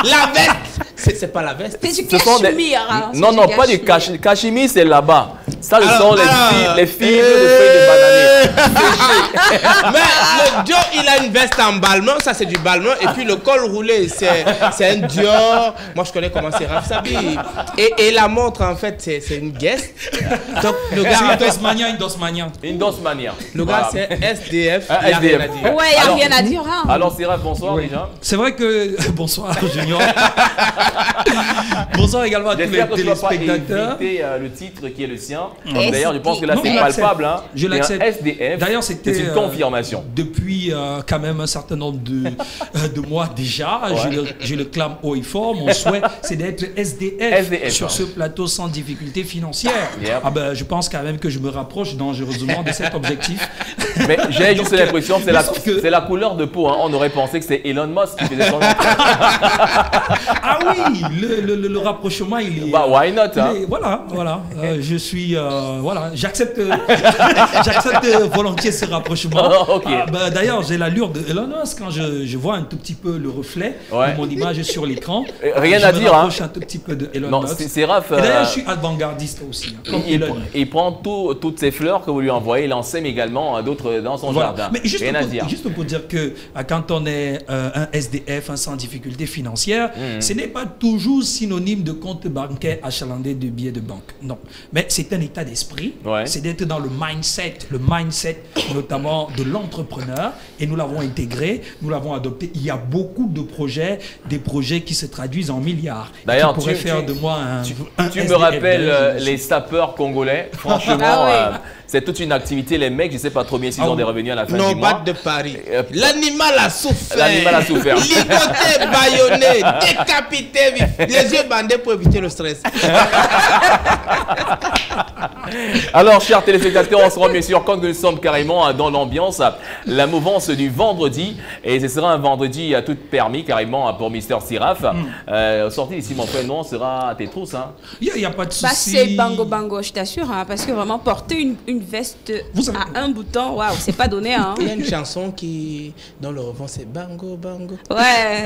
La veste, c'est pas la veste. C'est du cachemire. Non, non, pas du cachemire. Cachemire, c'est là-bas. Ça, ce sont les fibres de feuilles de bananier. Mais le Dior, il a une veste en balmain, ça c'est du balmain. Et puis le col roulé, c'est un Dior. Moi, je connais comment c'est Raph s'habille. Et la montre, en fait, c'est une guest. Donc, le gars. Une Dosmania. Une Dosmania. Le gars, c'est SDF. Il y a rien à dire. Ouais, il n'y a rien à dire. Hein. Alors, Siraf, bonsoir déjà. C'est vrai que. Bonsoir, Junior. Bonsoir également à tous les téléspectateurs. Éviter le titre qui est le sien. D'ailleurs, je pense que là, c'est palpable. Hein. Je l'accepte. SDF. D'ailleurs, c'était une confirmation. Depuis quand même un certain nombre de mois déjà, je le clame haut et fort. Mon souhait, c'est d'être SDF sur ce plateau sans difficulté financière. Ah ben, je pense quand même que je me rapproche dangereusement de cet objectif. Mais j'ai juste l'impression que c'est la couleur de peau. Hein. On aurait pensé que c'est Elon Musk qui faisait son Ah oui, le rapprochement, il est... Bah, why not hein? Voilà. Je suis... voilà, j'accepte volontiers ce rapprochement. Okay. Bah, d'ailleurs, j'ai l'allure de Elon Musk quand je vois un tout petit peu le reflet de mon image sur l'écran. Rien à dire. Je me rapproche un tout petit peu de Elon Musk. C'est Raph. Et d'ailleurs, je suis avant-gardiste aussi. Hein, il prend toutes ces fleurs que vous lui envoyez, il en sème également d'autres dans son jardin. Mais juste pour dire que quand on est un SDF, un sans difficulté financière, ce n'est pas toujours synonyme de compte bancaire achalandé de billets de banque. Non. Mais c'est un état d'esprit. C'est d'être dans le mindset notamment de l'entrepreneur. Et nous l'avons intégré, nous l'avons adopté. Il y a beaucoup de projets, des projets qui se traduisent en milliards. D'ailleurs, tu pourrais faire de moi un tu me rappelles les sapeurs congolais. Franchement, c'est toute une activité. Les mecs, je ne sais pas trop bien s'ils ont des revenus à la fin du mois. Non, de Paris. L'animal a souffert. L'animal a souffert. Ligoté, baïonné, décapité, les yeux bandés pour éviter le stress. Alors, chers téléspectateurs, on se rend bien sûr compte que nous sommes carrément dans l'ambiance, la mouvance du vendredi. Et ce sera un vendredi à tout permis, carrément, pour Mister Siraf. Sorti ici, mon frère, non, sera à tes trousses. Hein. Il n'y a pas de souci. Bah, c'est bango, je t'assure. Hein, parce que vraiment, porter une veste à un bouton, waouh, c'est pas donné. Hein. Il y a une chanson dans le refrain, c'est bango. Ouais.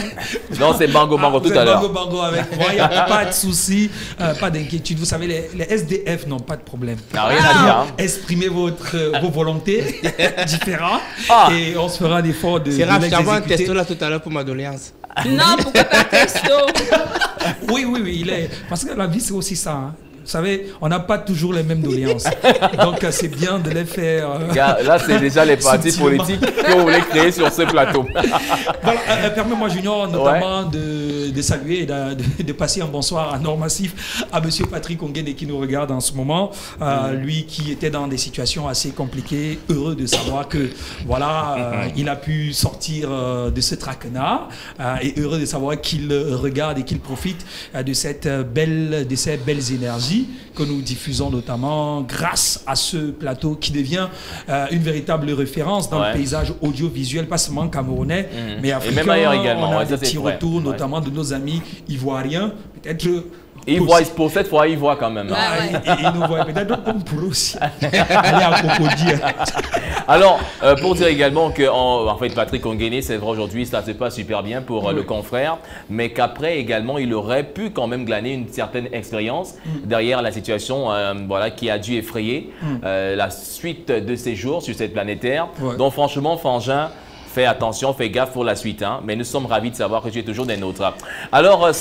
Non, c'est bango tout à l'heure. Bango avec moi, il n'y a pas de souci, pas d'inquiétude. Vous savez, les SDF n'ont pas de problème. Rien à dire. Hein. Exprimez vos volontés différentes et on se fera l'effort de c'est grave, j'avais un testo là tout à l'heure pour ma doléance. Non, pourquoi pas testo? Oui, il est. Parce que la vie, c'est aussi ça. Hein. Vous savez, on n'a pas toujours les mêmes doléances. Donc, c'est bien de les faire... Là, c'est déjà les partis politiques que vous voulez créer sur ce plateau. Voilà, permets-moi, Junior, notamment de saluer et de passer un bonsoir à Normassif, à M. Patrick Ongene qui nous regarde en ce moment. Lui qui était dans des situations assez compliquées, heureux de savoir que, voilà, il a pu sortir de ce traquenard et heureux de savoir qu'il regarde et qu'il profite de ces belles énergies que nous diffusons notamment grâce à ce plateau qui devient une véritable référence dans le paysage audiovisuel, pas seulement camerounais, mais africain. Et même ailleurs également. On a des petits retours, notamment de nos amis ivoiriens, peut-être... Pour cette fois, il voit quand même. Et nous voit peut-être comme pour aussi aller à Cocody. Alors, pour dire également que en fait, Patrick Ongene, c'est vrai aujourd'hui, ça ne se passe super bien pour le confrère, mais qu'après également, il aurait pu quand même glaner une certaine expérience derrière la situation qui a dû effrayer la suite de ses jours sur cette planète Terre. Donc franchement, Frangin, fais attention, fais gaffe pour la suite. Hein, mais nous sommes ravis de savoir que tu es toujours des nôtres. Alors,